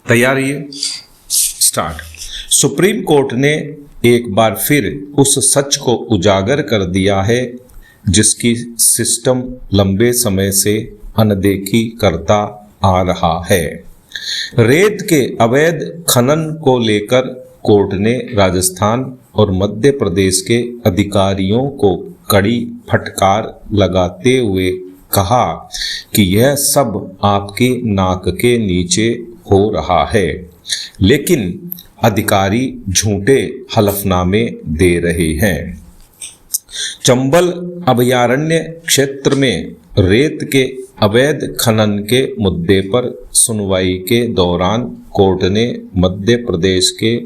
तैयारी है, start. Supreme court ने एक बार फिर उस सच को उजागर कर दिया है जिसकी सिस्टम लंबे समय से अनदेखी करता आ रहा है। रेत के अवैध खनन को लेकर कोर्ट ने राजस्थान और मध्य प्रदेश के अधिकारियों को कड़ी फटकार लगाते हुए कहा कि यह सब आपकी नाक के नीचे हो रहा है, लेकिन अधिकारी झूठे हलफनामे दे रहे हैं। चंबल अभयारण्य क्षेत्र में रेत के अवैध खनन के मुद्दे पर सुनवाई के दौरान कोर्ट ने मध्य प्रदेश के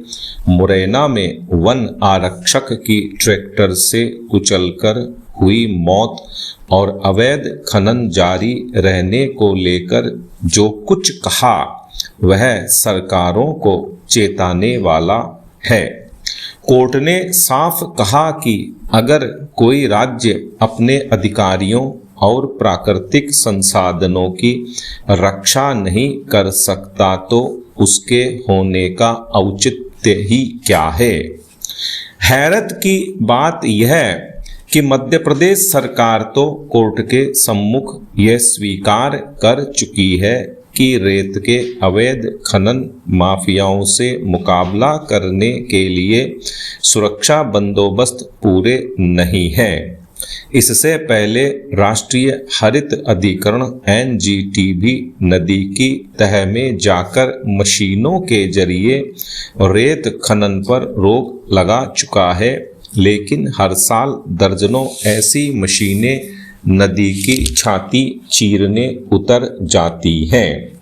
मुरैना में वन आरक्षक की ट्रैक्टर से कुचलकर हुई मौत और अवैध खनन जारी रहने को लेकर जो कुछ कहा वह सरकारों को चेताने वाला है। कोर्ट ने साफ कहा कि अगर कोई राज्य अपने अधिकारियों और प्राकृतिक संसाधनों की रक्षा नहीं कर सकता तो उसके होने का औचित्य ही क्या है। हैरत की बात यह कि मध्य प्रदेश सरकार तो कोर्ट के सम्मुख यह स्वीकार कर चुकी है कि रेत के अवैध खनन माफियाओं से मुकाबला करने के लिए सुरक्षा बंदोबस्त पूरे नहीं है। इससे पहले राष्ट्रीय हरित अधिकरण NGT भी नदी की तह में जाकर मशीनों के जरिए रेत खनन पर रोक लगा चुका है, लेकिन हर साल दर्जनों ऐसी मशीनें नदी की छाती चीरने उतर जाती हैं।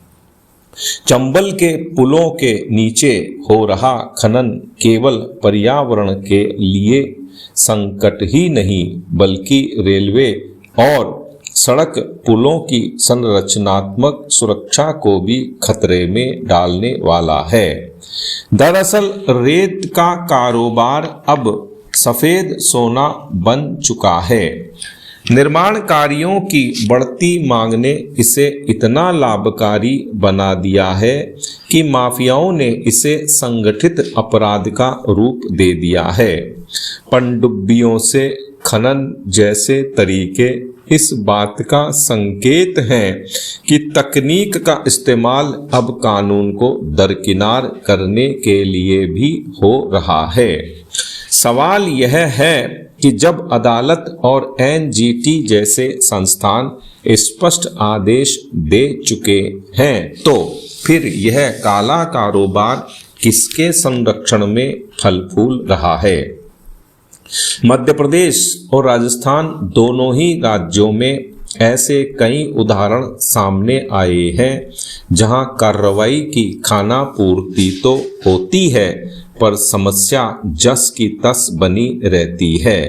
चंबल के पुलों के नीचे हो रहा खनन केवल पर्यावरण के लिए संकट ही नहीं बल्कि रेलवे और सड़क पुलों की संरचनात्मक सुरक्षा को भी खतरे में डालने वाला है। दरअसल रेत का कारोबार अब सफेद सोना बन चुका है। निर्माण कार्यों की बढ़ती मांग ने इसे इतना लाभकारी बना दिया है कि माफियाओं ने इसे संगठित अपराध का रूप दे दिया है। पनडुब्बियों से खनन जैसे तरीके इस बात का संकेत हैं कि तकनीक का इस्तेमाल अब कानून को दरकिनार करने के लिए भी हो रहा है। सवाल यह है कि जब अदालत और NGT जैसे संस्थान स्पष्ट आदेश दे चुके हैं तो फिर यह काला कारोबार किसके संरक्षण में फल फूल रहा है। मध्य प्रदेश और राजस्थान दोनों ही राज्यों में ऐसे कई उदाहरण सामने आए हैं जहां कार्रवाई की खानापूर्ति तो होती है पर समस्या जस की तस बनी रहती है।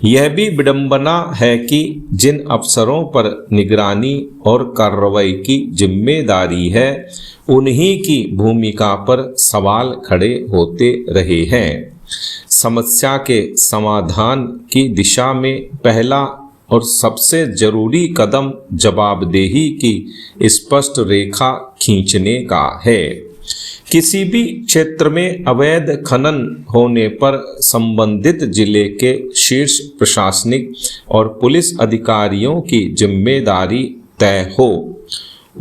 यह भी विडंबना है कि जिन अफसरों पर निगरानी और कार्रवाई की जिम्मेदारी है उन्हीं की भूमिका पर सवाल खड़े होते रहे हैं। समस्या के समाधान की दिशा में पहला और सबसे जरूरी कदम जवाबदेही की स्पष्ट रेखा खींचने का है। किसी भी क्षेत्र में अवैध खनन होने पर संबंधित जिले के शीर्ष प्रशासनिक और पुलिस अधिकारियों की जिम्मेदारी तय हो।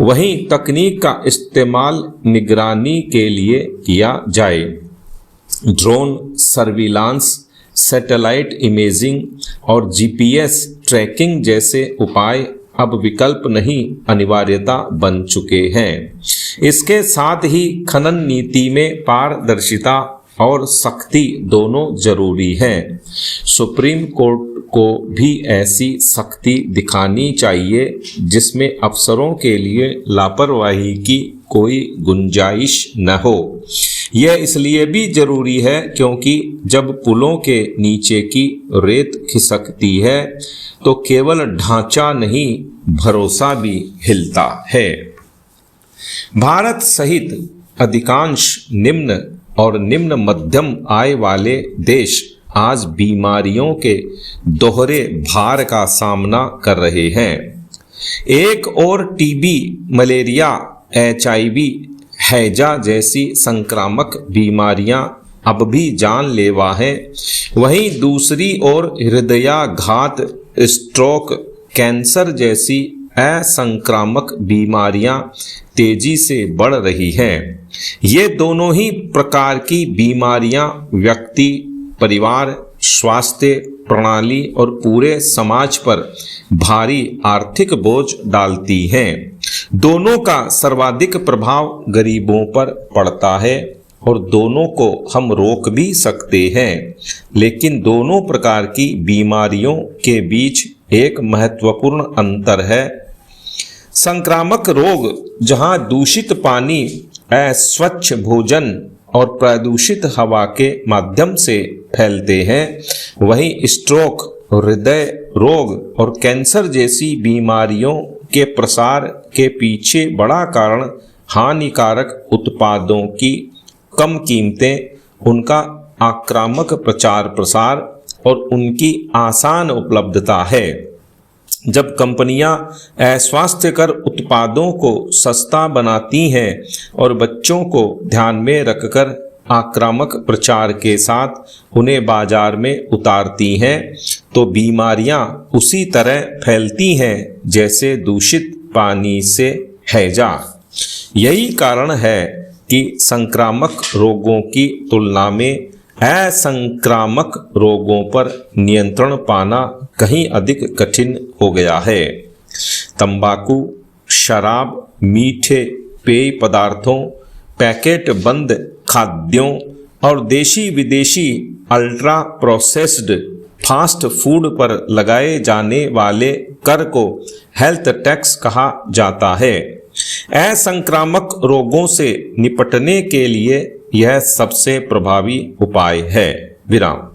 वहीं तकनीक का इस्तेमाल निगरानी के लिए किया जाए। ड्रोन सर्विलांस, सैटेलाइट इमेजिंग और GPS ट्रैकिंग जैसे उपाय अब विकल्प नहीं अनिवार्यता बन चुके हैं। इसके साथ ही खनन नीति में पारदर्शिता और सख्ती दोनों जरूरी हैं। सुप्रीम कोर्ट को भी ऐसी सख्ती दिखानी चाहिए जिसमें अफसरों के लिए लापरवाही की कोई गुंजाइश न हो। यह इसलिए भी जरूरी है क्योंकि जब पुलों के नीचे की रेत खिसकती है तो केवल ढांचा नहीं भरोसा भी हिलता है। भारत सहित अधिकांश निम्न और निम्न मध्यम आय वाले देश आज बीमारियों के दोहरे भार का सामना कर रहे हैं। एक और टीबी, मलेरिया, HIV हैजा जैसी संक्रामक बीमारियां अब भी जानलेवा हैं, वहीं दूसरी ओर हृदयाघात, स्ट्रोक, कैंसर जैसी असंक्रामक बीमारियां तेजी से बढ़ रही हैं। ये दोनों ही प्रकार की बीमारियां व्यक्ति, परिवार, स्वास्थ्य प्रणाली और पूरे समाज पर भारी आर्थिक बोझ डालती हैं। दोनों का सर्वाधिक प्रभाव गरीबों पर पड़ता है और दोनों को हम रोक भी सकते हैं, लेकिन दोनों प्रकार की बीमारियों के बीच एक महत्वपूर्ण अंतर है। संक्रामक रोग जहां दूषित पानी, अस्वच्छ भोजन और प्रदूषित हवा के माध्यम से फैलते हैं, वहीं स्ट्रोक, हृदय रोग और कैंसर जैसी बीमारियों के प्रसार के पीछे बड़ा कारण हानिकारक उत्पादों की कम कीमतें, उनका आक्रामक प्रचार प्रसार और उनकी आसान उपलब्धता है। जब कंपनियां अस्वास्थ्यकर उत्पादों को सस्ता बनाती हैं और बच्चों को ध्यान में रखकर आक्रामक प्रचार के साथ उन्हें बाजार में उतारती हैं, तो बीमारियां उसी तरह फैलती हैं जैसे दूषित पानी से हैजा। यही कारण है कि संक्रामक रोगों की तुलना में असंक्रामक रोगों पर नियंत्रण पाना कहीं अधिक कठिन हो गया है। तंबाकू, शराब, मीठे पेय पदार्थों, पैकेट बंद खाद्यों और देशी विदेशी अल्ट्रा प्रोसेस्ड फास्ट फूड पर लगाए जाने वाले कर को हेल्थ टैक्स कहा जाता है। असंक्रामक रोगों से निपटने के लिए यह सबसे प्रभावी उपाय है। विराम।